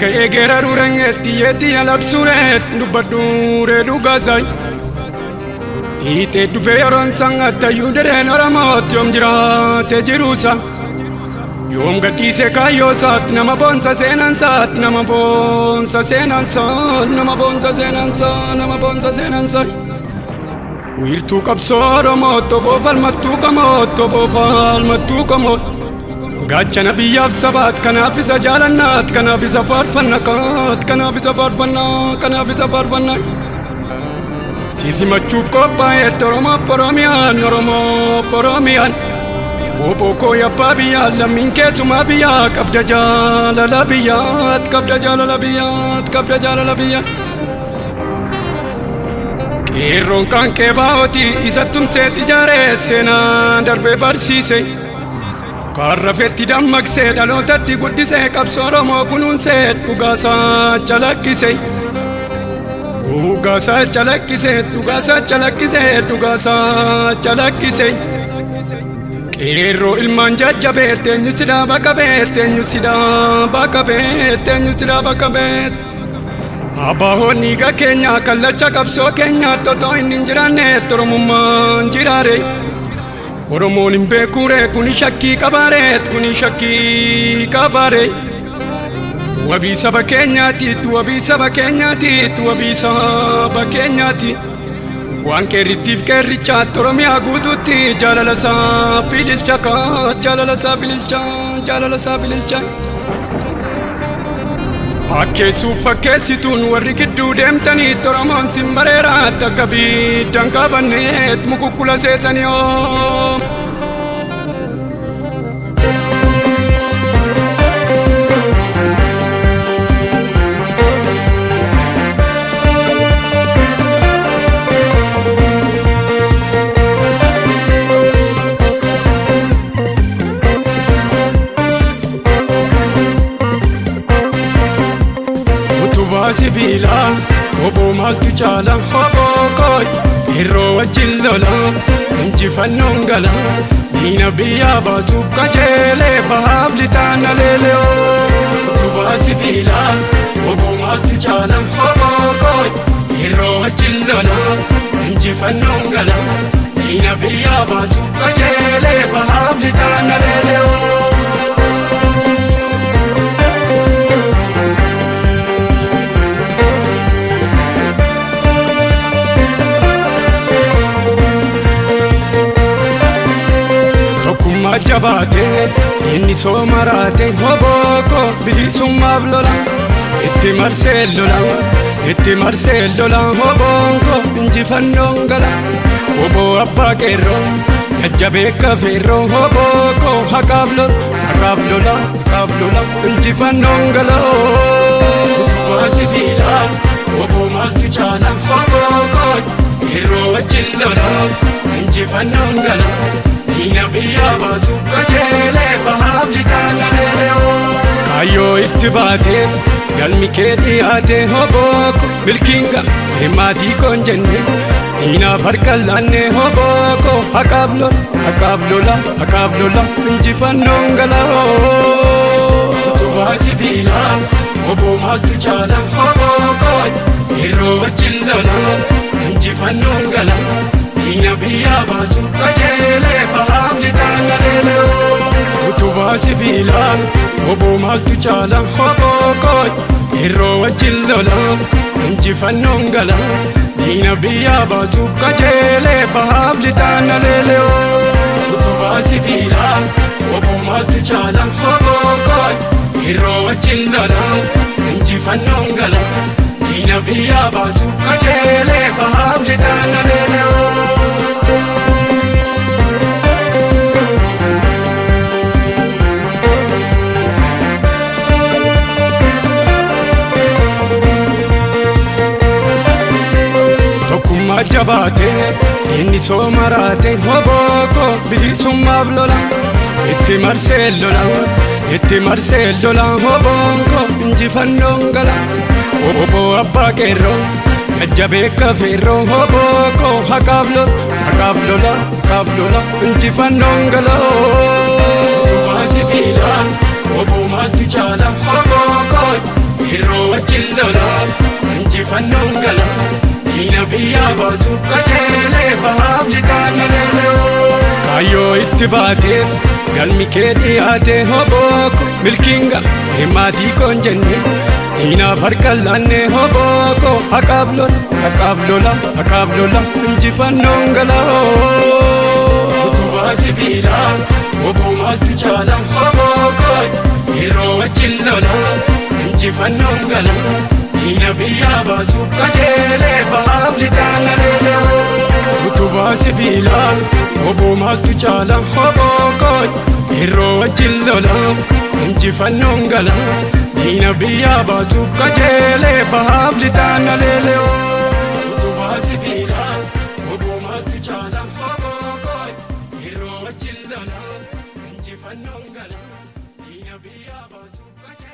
ka'ee geeraruu rangeetti yeetti alabsuureet dubbadhuuree dhugaasaay dhiitee dhufee yeroon sangattayyuu dedeen Oromootti yoom jiraate jiruusa yoom gadhiisee kaayyoosaatti nama boonsa seenansaatti nama boonsa seenansaatti nama boonsa seenansaatti nama boonsa seenansaatti wiirtuu qabsoo Oromootti oboo falmattuu qamooti oboo falmattuu qamooti gaachana biyyaaf sabaat kanaaf isa jaalannaat kanaaf isa faarfannaat kanaaf isa faarfannaa kanaaf isa faarfannaa siisimachuuf qophaa'eetti Oromoof Oromiyaan Oromoof Oromiyaan oboo koo yabbaa biyyaan lammiin keessumaa biyyaa qabda jaalala biyyaat qabda jaalala biyyaat qabda jaalala biyyaat qeerroon kan qeebaa'ooti isa tumseet ijaaree seenaa darbee barsiise karrafetti dammaqsee dhalootatti guddisee qabsoo Oromoo kunuunsee dhugaasaa calaqqise dhugaasaa calaqqise dhugaasaa calaqqise dhugaasaa calaqqise qeerroo ilmaan jajjabeet eenyu sidaa bakka beet eenyu sidaa bakka beet eenyu sidaa bakka beet abaahoon dhiiga keenya kallacha qabsoo keenyaatti otoo inni hin jiraanneet Oromummaan jiraare Oromoon hin beekuure kuni shakkii qabaareet kuni shakkii qabaare wabii saba keenyaatiit wabii saba keenyaatiit wabii saba keenyaati waan qeerrittiif qeerrichaatti Oromiyaa guutuutti jaalala isaa fililcha kaat jaalala isaa fililcha jaalala isaa fililcha akkeessuuf fakkeessituun warri gidduu deemtaniitti Oromoon sin bareeraatti akka biddaan qabanneet mukukkula seetanii oo sibiila oboo maaltu caala oboo kooy qeerroo wajjin lola injifannoon gala diina biyyaa baasuuf qajeelee bahaaf lixaan aleeleoo utubaa sibiila oboo maaltu caala oboo kooy qeerroo wajjin lola injifannoon gala diina biyyaa baasuuf qajeelee bahaaf lixaan aleeleoo jabaate inni soomaraate oboo bilisummaaf lola itti marsee lola itti marsee lola oboo injifannoon gala oboo abbaa qeerroo jajjabee kafeerroo oboo haqaaf lola injifannoon gala utubaa sibiila oboo maaltu caala oboo qeerroo wajjin lola injifannoon gala diina biyyaa baasuuf qajeelee bahaaf lixaan aleeleoo kaayyoo itti baateef galmi kee dhiyaate oboo milkiin ga'e maatii koon jenne diinaaf harka laannee oboo haqaaf lola injifannoon gala utubaa sibiila oboo maaltu caala oboo qeerroo wajjin lola injifannoon gala diina biyyaa baasuuf qajeelee bahaaf lixaan aleeleoo utubaa sibiila oboo maaltu caala oboo qeerroo wajjin lola injifannoon gala diina biyyaa baasuuf qajeelee bahaaf lixaan aleeleoo utubaa sibiila oboo maaltu caala oboo qeerroo wajjin lola injifannoon gala diina biyyaa baasuuf qajeelee bahaaf lixaan aleeleoo jabaate inni soomaraate oboo bilisummaaf lola itti marsee lola oboo injifannoon gala oboo abbaa qeerroo jajjabee kafeerroo oboo haqaaf lola injifannoon gala utubaa sibiila oboo maaltu caala oboo Yeroo wajjin lolaa injifannoon gala diina biyyaa baasuuf qajeelee bahaaf lixaan naleeloo. Kaayyoo itti baateef galmi kee dhiyaate hobooko milkiinga maatii koon jenne diinaaf harka laannee hobooko haqaaf lola injifannoon gala. Utubaa sibiilaa hoboo maaltu caala hobooko yeroo wajjin lolaa injifannoon gala diina biyyaa baasuuf qajeelee bahaaf lixaan naleeloo. Utubaa sibiilaa hoboo maaltu caala hobooko yeroo wajjin lolaa injifannoon gala diina biyyaa baasuuf qajeelee bahaaf lixaan naleeloo. Utubaa sibiilaa hoboo maaltu caala hobooko yeroo wajjin lolaa injifannoon gala diina biyyaa baasuuf qajeelee.